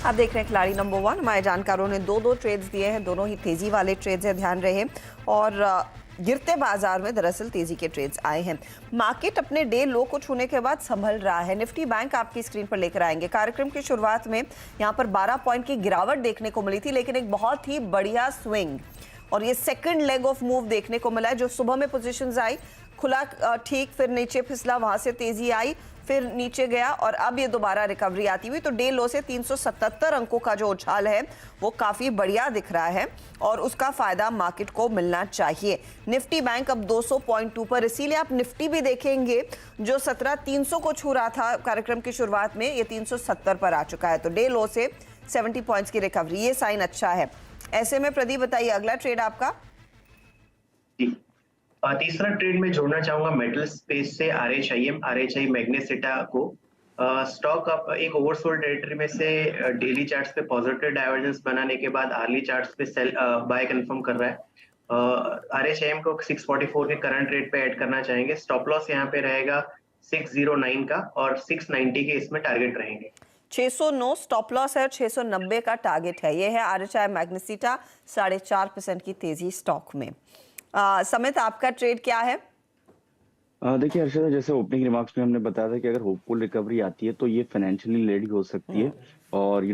आप देख रहे हैं खिलाड़ी नंबर 1। हमारे जानकारों ने दो ट्रेड्स दिए हैं, दोनों ही तेजी वाले ट्रेड्स हैं, ध्यान रहे। और गिरते बाजार में दरअसल तेजी के ट्रेड्स आए हैं। मार्केट अपने डे लो को छूने के बाद संभल रहा है। निफ्टी बैंक आपकी स्क्रीन पर लेकर आएंगे। कार्यक्रम की शुरुआत में यहां पर 12 पॉइंट की गिरावट देखने को मिली थी, लेकिन एक बहुत ही बढ़िया स्विंग और ये सेकंड लेग ऑफ मूव देखने को मिला है। जो सुबह में पोजीशंस आई, खुला ठीक, फिर नीचे फिसला, वहां से तेजी आई, फिर नीचे गया और अब ये दोबारा रिकवरी आती हुई। तो डे लो से 377 अंकों का जो उछाल है वो काफी बढ़िया दिख रहा है और उसका फायदा मार्केट को मिलना चाहिए। निफ्टी बैंक अब 200 पॉइंट ऊपर, इसीलिए आप निफ्टी भी देखेंगे जो 17,300 को छू रहा था कार्यक्रम की शुरुआत में, ये 370 पर आ चुका है। तो डे लो से 70 पॉइंट्स की रिकवरी, ये साइन अच्छा है। ऐसे में प्रदीप बताइए अगला ट्रेड आपका। तीसरा ट्रेड में जोड़ना चाहूंगा मेटल स्पेस से आरएचआई मैग्नेसिटा को। स्टॉक अब एक ओवरसोल्ड टेरिटरी में से डेली चार्ट्स पे पॉजिटिव डाइवर्जेंस बनाने के बाद आर्ली चार्ट्स पे सेल बाय कंफर्म कर रहा है। आरएचआईएम को 644 के करंट रेट पे ऐड करना चाहेंगे। स्टॉप लॉस यहाँ पे रहेगा 609 का और 690 के इसमें टारगेट रहेंगे। 609 स्टॉप लॉस है और 690 का टारगेट है। ये है आरएचआई मैग्नेसिटा, 4.5% की तेजी स्टॉक में। समित, आपका ट्रेड क्या है? देखिए हर्षदा, जैसे ओपनिंग रिमार्क्स में हमने बताया था कि अगर होपफुल रिकवरी आती है तो ये फाइनेंशियली लेड हो सकती है। और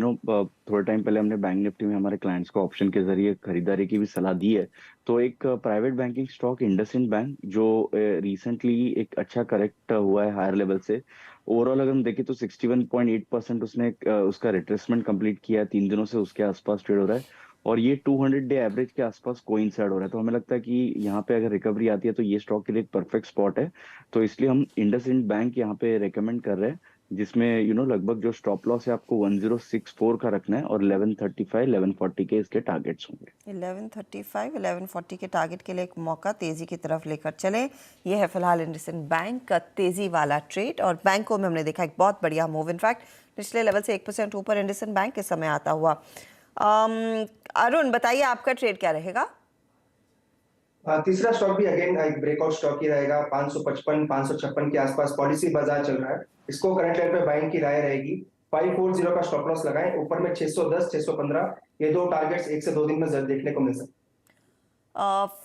थोड़े टाइम पहले हमने बैंक निफ्टी में हमारे क्लाइंट्स को ऑप्शन के जरिए खरीदारी की भी सलाह दी है। तो एक private banking stock IndusInd bank जो रिसेंटली एक अच्छा करेक्ट हुआ है हायर लेवल से। ओवरऑल अगर हम देखें तो 61.8% उसने उसका रिट्रेसमेंट कंप्लीट किया है। 3 दिनों से उसके आसपास ट्रेड हो रहा है और ये 200 डे एवरेज के आसपास कोइंसाइड हो रहा है। तो हमें लगता है कि यहाँ पे अगर रिकवरी आती है तो ये स्टॉक के लिए एक परफेक्ट स्पॉट है। तो इसलिए हम इंडसइंड बैंक यहाँ पे रेकमेंड कर रहे हैं, जिसमें लगभग जो स्टॉप लॉस है आपको 1064 का रखना है और 1135 1140 के इसके टारगेट्स होंगे। 1135 1140 के टारगेट के लिए एक मौका तेजी की तरफ लेकर चले। ये है फिलहाल इंडसइंड बैंक का तेजी वाला ट्रेड। और बैंकों में हमने देखा एक बहुत बढ़िया मूव, इनफैक्ट पिछले लेवल से 1% ऊपर इंडसइंड बैंक इस समय आता हुआ। अरुण बताइए आपका ट्रेड क्या रहेगा? तीसरा स्टॉक भी अगेन एक ब्रेकआउट स्टॉक ही रहेगा। 555 556 के आसपास पॉलिसी बाजार चल रहा है। इसको करंट लेवल पे बाइंग की राय रहेगी। 540 का स्टॉप लॉस लगाएं। ऊपर में 610 615 ये दो टारगेट्स 1 से 2 दिन में जरूर देखने को मिल सकते।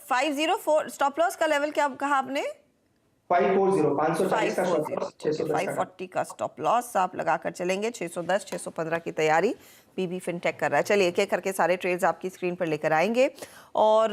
504 स्टॉप लॉस का लेवल क्या कहा आपने? 540 540 का स्टॉप लॉस, 540 का स्टॉप लॉस आप लगाकर चलेंगे। 610 615 की तैयारी पीबी फिनटेक कर रहा है। चलिए एक एक करके सारे ट्रेड्स आपकी स्क्रीन पर लेकर आएंगे और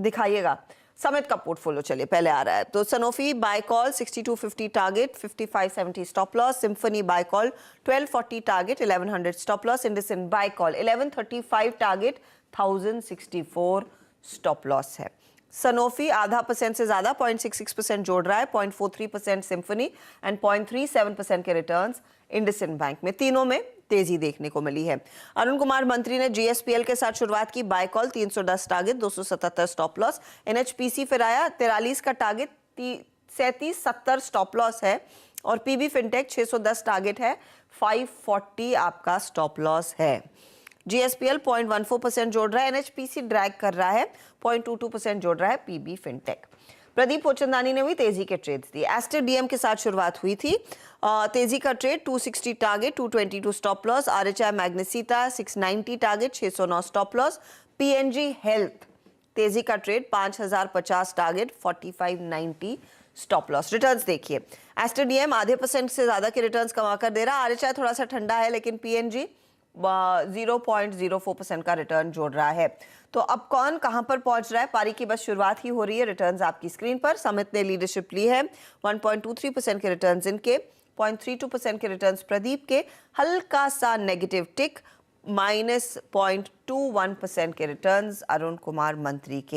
दिखाइएगा समित का पोर्टफोलियो। चलिए पहले आ रहा है तो Sanofi buy call 6250 target, 5570 stop loss. Symphony buy call 1240 target, 1100 stop loss. IndusInd buy call 1135 target, 1064 stop loss है। सनोफी 0.5% से ज्यादा 0.66% जोड़ रहा है, 0.43% सिम्फनी एंड 0.37% के रिटर्न्स इंडसइंड बैंक में। तीनों में तेजी देखने को मिली है। अरुण कुमार मंत्री ने जीएसपीएल के साथ शुरुआत की। Buy call 310 target, 277 stop loss. NHPC फिर आया 43 का टारगेट, 3770 स्टॉप लॉस है। और पीबी फिनटेक 610 टारगेट है, 540 आपका स्टॉप लॉस है। जीएसपीएल 0.14% जोड़ रहा है, एनएचपीसी ड्रैग कर रहा है, 0.22% जोड़ रहा है पीबी फिनटेक। प्रदीप पोचंदानी ने भी तेजी के ट्रेड्स दिए। एस्टर डीएम के साथ शुरुआत हुई थी। तेजी का trade 260 target, 222 stop loss. RHI Magnesita 690 target, 609 stop loss. PNG health तेजी का trade 5050 target, 4590 stop loss. Returns देखिए, एस्टर डीएम 0.5% से ज्यादा के रिटर्न्स कमा कर दे रहा है। आरएचआई थोड़ा सा ठंडा है, लेकिन पीएनजी 0.04% का रिटर्न जोड़ रहा है। तो अब कौन कहां पर पहुंच रहा है, पारी की बस शुरुआत ही हो रही है। रिटर्न्स आपकी स्क्रीन पर। समित ने लीडरशिप ली है, 1.23% के रिटर्न्स इनके, 0.32% के रिटर्न्स प्रदीप के, हल्का सा नेगेटिव टिक -0.21% के रिटर्न्स अरुण कुमार मंत्री के।